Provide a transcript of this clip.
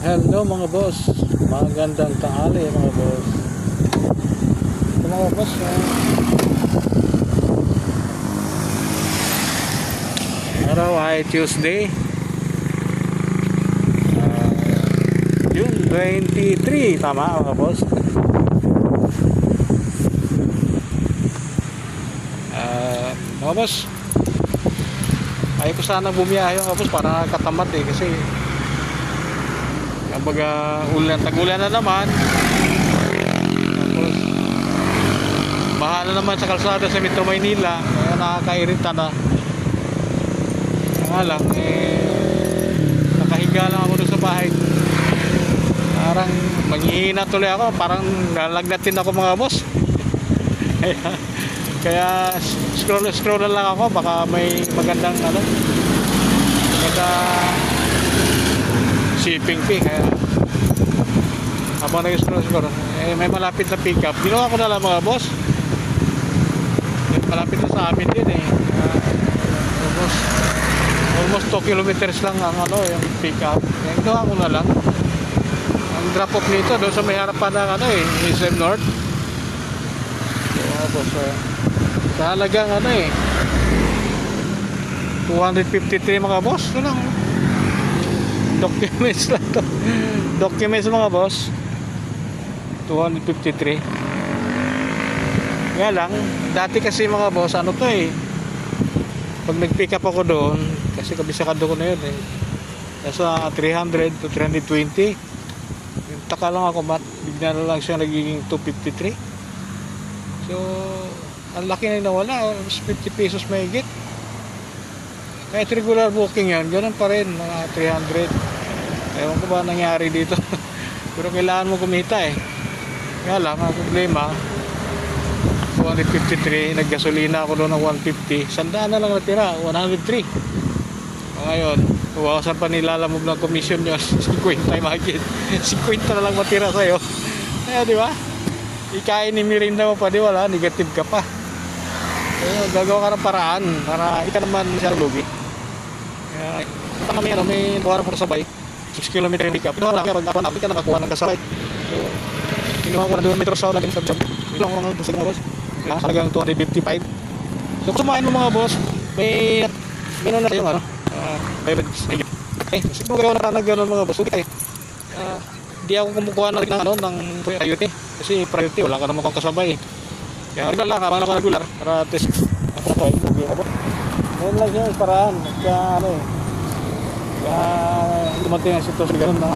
Hello mga boss, magandang tanghali mga boss. Ito mga boss, araw ay Tuesday, June 23, tama mga boss. Mga boss, ayaw ko sana bumiyahe mga boss para katamad kasi kumbaga tag-ulan na naman, tapos baha na naman sa kalsada sa Metro Maynila, kaya nakakairita na. Nga lang nakahiga lang ako doon sa bahay, parang manghihina tuloy ako, parang lalagnatin ako mga boss. kaya scroll na lang ako, baka may magandang shipping fee. Kaya habang nag-scroll may malapit na pick up, ginawa ko na lang mga boss. Malapit na sa amin din almost 2 kilometers lang ang yung pick up. Kaya ginawa ko na lang ang drop off nito doon sa may harapan ng SM North. Mga boss, sa halagang 253 mga boss. Ito lang documents lang to. Documents mga boss, 253. Nga lang, dati kasi mga boss, pag nag-pick up ako doon, kasi kabisakado ko na yun nasa 300 to 320. Taka lang ako, bigla na lang siya nagiging 253. So ang laki na nawala, 50 pesos mahigit. Kahit regular booking yan, ganun pa rin, mga 300. Ewan ko ba nangyari dito. Pero kailangan mo kumita Nga lang, ang problema, 253, naggasolina ako doon ng 150. Sandaan na lang natira, 103. Ngayon, saan pa nilalamog ng commission nyo? 50 mahigit. 50 na lang matira sa'yo. Di ba? Ikain ni Mirinda mo pa, di wala, negative ka pa. Gagawa ka ng paraan para ika naman siya lugi. Kaya may buwan ko sabay 6 km yung pick up. Ito lang, pag napanapit ka nakakuha ng kasabay. So kinuha ko na 2 metros sa laging sabjab. Ito lang mga gusto mga boss, halagang 255. So kung sumahin mo mga boss, may gano'n na yung siguro gano'n na gano'n mga boss. Di ako kumukuha ng priority, kasi priority wala ka naman kong kasabay. Kaya rin lang, habang ako regular para test ako ngayon lang siya paraan kaya dumating ang sitwasyon ganun na